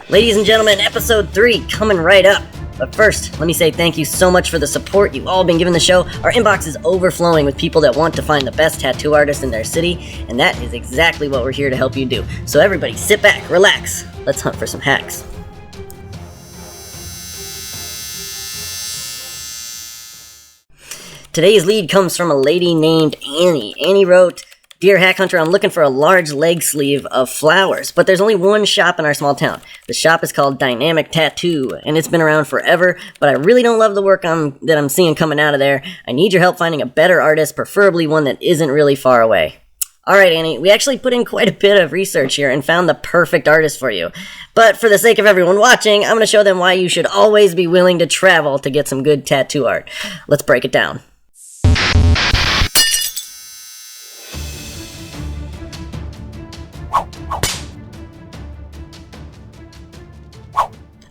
Ladies and gentlemen, episode 3 coming right up. But first, let me say thank you so much for the support you've all been giving the show. Our inbox is overflowing with people that want to find the best tattoo artist in their city, and that is exactly what we're here to help you do. So everybody, sit back, relax, let's hunt for some hacks. Today's lead comes from a lady named Annie. Annie wrote, "Dear Hack Hunter, I'm looking for a large leg sleeve of flowers, but there's only one shop in our small town. The shop is called Dynamic Tattoo, and it's been around forever, but I really don't love the work that I'm seeing coming out of there. I need your help finding a better artist, preferably one that isn't really far away." Alright, Annie, we actually put in quite a bit of research here and found the perfect artist for you. But for the sake of everyone watching, I'm going to show them why you should always be willing to travel to get some good tattoo art. Let's break it down.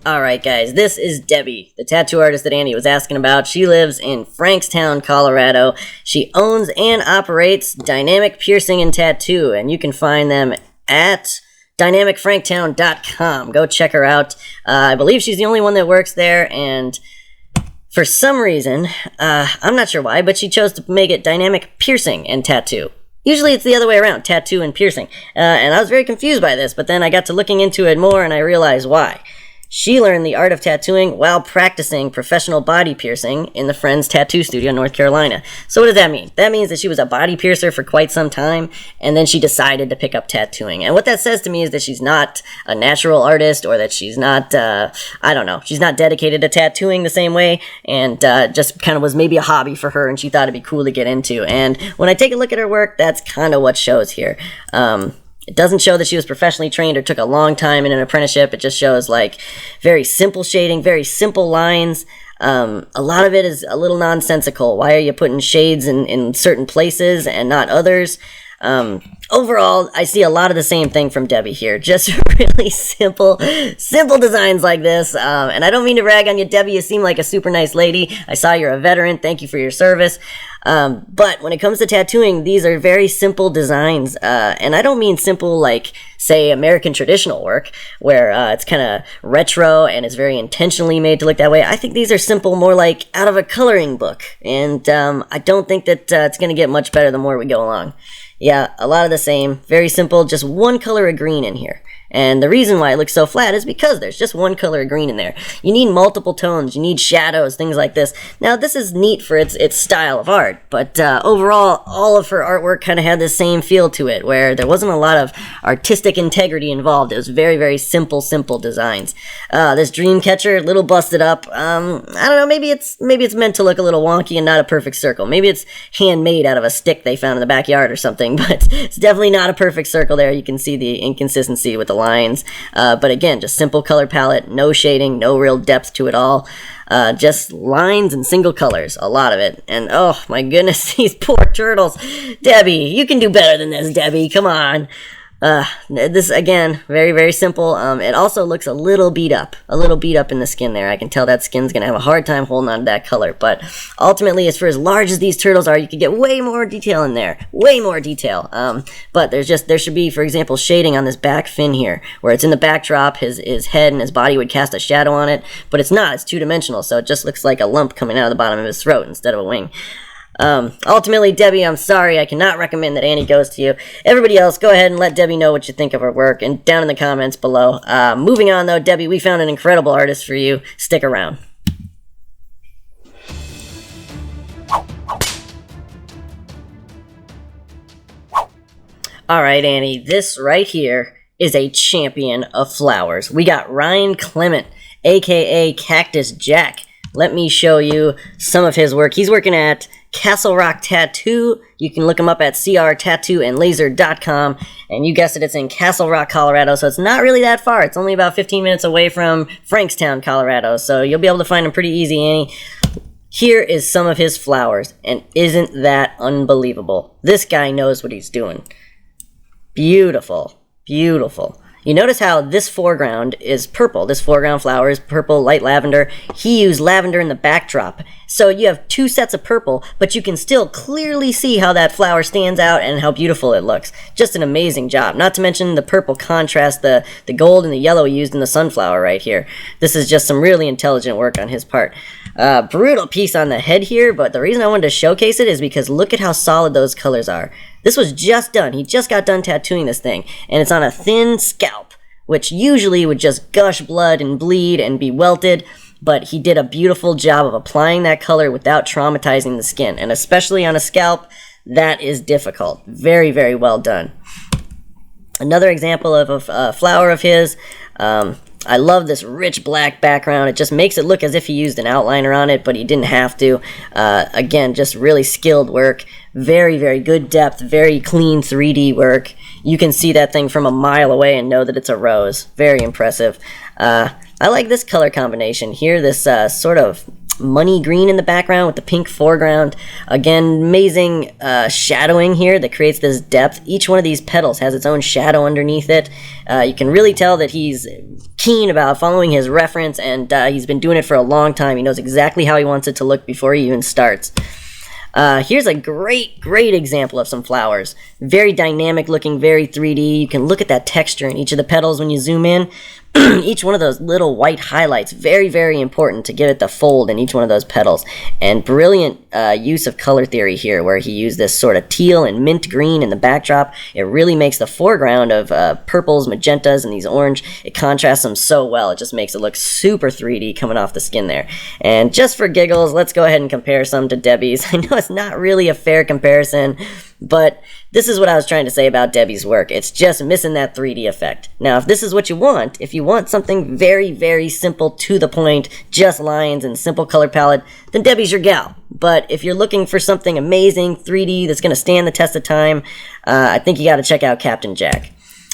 Alright guys, this is Debbie, the tattoo artist that Andy was asking about. She lives in FranksTown, Colorado. She owns and operates Dynamic Piercing and Tattoo, and you can find them at dynamicfranktown.com. Go check her out. I believe she's the only one that works there, and for some reason, I'm not sure why, but she chose to make it Dynamic Piercing and Tattoo. Usually it's the other way around, tattoo and piercing. And I was very confused by this, but then I got to looking into it more and I realized why. She learned the art of tattooing while practicing professional body piercing in the Friends Tattoo Studio in North Carolina. So what does that mean? That means that she was a body piercer for quite some time, and then she decided to pick up tattooing. And what that says to me is that she's not a natural artist, or that she's not, I don't know, she's not dedicated to tattooing the same way, and just kind of was maybe a hobby for her, and she thought it'd be cool to get into. And when I take a look at her work, that's kind of what shows here. It doesn't show that she was professionally trained or took a long time in an apprenticeship. It just shows like very simple shading, very simple lines. A lot of it is a little nonsensical. Why are you putting shades in certain places and not others? Overall, I see a lot of the same thing from Debbie here. Just really simple designs like this. And I don't mean to rag on you, Debbie. You seem like a super nice lady. I saw you're a veteran. Thank you for your service. But when it comes to tattooing, these are very simple designs. And I don't mean simple like, say, American traditional work, where it's kind of retro and it's very intentionally made to look that way. I think these are simple, more like out of a coloring book. And I don't think that it's going to get much better the more we go along. Yeah, a lot of the same. Very simple, just one color of green in here. And the reason why it looks so flat is because there's just one color of green in there. You need multiple tones, you need shadows, things like this. Now, this is neat for its style of art, but overall, all of her artwork kind of had the same feel to it, where there wasn't a lot of artistic integrity involved. It was very, very simple designs. This dream catcher, a little busted up. I don't know, maybe it's meant to look a little wonky and not a perfect circle. Maybe it's handmade out of a stick they found in the backyard or something, but it's definitely not a perfect circle there. You can see the inconsistency with the lines, but again, just simple color palette, no shading, no real depth to it all, just lines and single colors, a lot of it. And oh my goodness, these poor turtles. Debbie, you can do better than this, Debbie, come on. This again, very, very simple. It also looks a little beat up in the skin there. I can tell that skin's gonna have a hard time holding on to that color, but ultimately, as for as large as these turtles are, you could get way more detail in there, way more detail. But there should be, for example, shading on this back fin here, where it's in the backdrop, his head and his body would cast a shadow on it, but it's not, it's two-dimensional, so it just looks like a lump coming out of the bottom of his throat instead of a wing. Ultimately, Debbie, I'm sorry, I cannot recommend that Annie goes to you. Everybody else, go ahead and let Debbie know what you think of her work, and down in the comments below. Moving on, though, Debbie, we found an incredible artist for you. Stick around. Alright, Annie, this right here is a champion of flowers. We got Ryan Clement, aka Cactus Jack. Let me show you some of his work. He's working at Castle Rock Tattoo. You can look him up at crtattooandlaser.com. And you guessed it, it's in Castle Rock, Colorado. So it's not really that far. It's only about 15 minutes away from FranksTown, Colorado. So you'll be able to find him pretty easy, Annie. Here is some of his flowers. And isn't that unbelievable? This guy knows what he's doing. Beautiful. Beautiful. You notice how this foreground is purple. This foreground flower is purple, light lavender. He used lavender in the backdrop. So you have two sets of purple, but you can still clearly see how that flower stands out and how beautiful it looks. Just an amazing job. Not to mention the purple contrast, the gold and the yellow used in the sunflower right here. This is just some really intelligent work on his part. Brutal piece on the head here, but the reason I wanted to showcase it is because look at how solid those colors are. This was just done. He just got done tattooing this thing, and it's on a thin scalp, which usually would just gush blood and bleed and be welted. But he did a beautiful job of applying that color without traumatizing the skin. And especially on a scalp, that is difficult. Very, very well done. Another example of a flower of his. I love this rich black background. It just makes it look as if he used an outliner on it, but he didn't have to. Again, just really skilled work. Very, very good depth. Very clean 3D work. You can see that thing from a mile away and know that it's a rose. Very impressive. I like this color combination here, this sort of money green in the background with the pink foreground. Again, amazing shadowing here that creates this depth. Each one of these petals has its own shadow underneath it. You can really tell that he's keen about following his reference, and he's been doing it for a long time. He knows exactly how he wants it to look before he even starts. Here's a great example of some flowers. Very dynamic looking, very 3D. You can look at that texture in each of the petals when you zoom in. Each one of those little white highlights, very, very important to give it the fold in each one of those petals. And brilliant use of color theory here, where he used this sort of teal and mint green in the backdrop. It really makes the foreground of purples, magentas, and these orange, it contrasts them so well. It just makes it look super 3D coming off the skin there. And just for giggles, let's go ahead and compare some to Debbie's. I know it's not really a fair comparison, but this is what I was trying to say about Debbie's work. It's just missing that 3D effect. Now, if this is what you want, if you want something very, very simple, to the point, just lines and simple color palette, then Debbie's your gal. But if you're looking for something amazing, 3D, that's going to stand the test of time, I think you got to check out Captain Jack.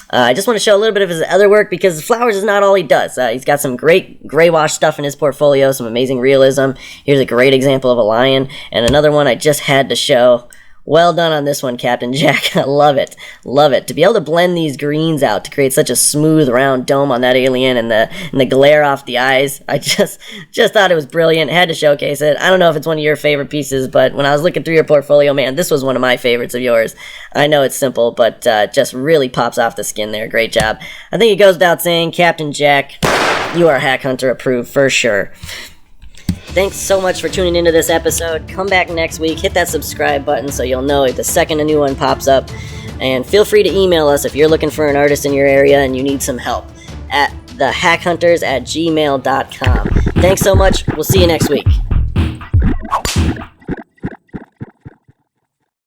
I just want to show a little bit of his other work because flowers is not all he does. He's got some great gray wash stuff in his portfolio, some amazing realism. Here's a great example of a lion, and another one I just had to show. Well done on this one, Captain Jack. I love it. Love it. To be able to blend these greens out to create such a smooth, round dome on that alien and the glare off the eyes, I just thought it was brilliant. Had to showcase it. I don't know if it's one of your favorite pieces, but when I was looking through your portfolio, man, this was one of my favorites of yours. I know it's simple, but just really pops off the skin there. Great job. I think it goes without saying, Captain Jack, you are Hack Hunter approved for sure. Thanks so much for tuning into this episode. Come back next week, hit that subscribe button so you'll know the second a new one pops up. And feel free to email us if you're looking for an artist in your area and you need some help at thehackhunters@gmail.com. Thanks so much. We'll see you next week.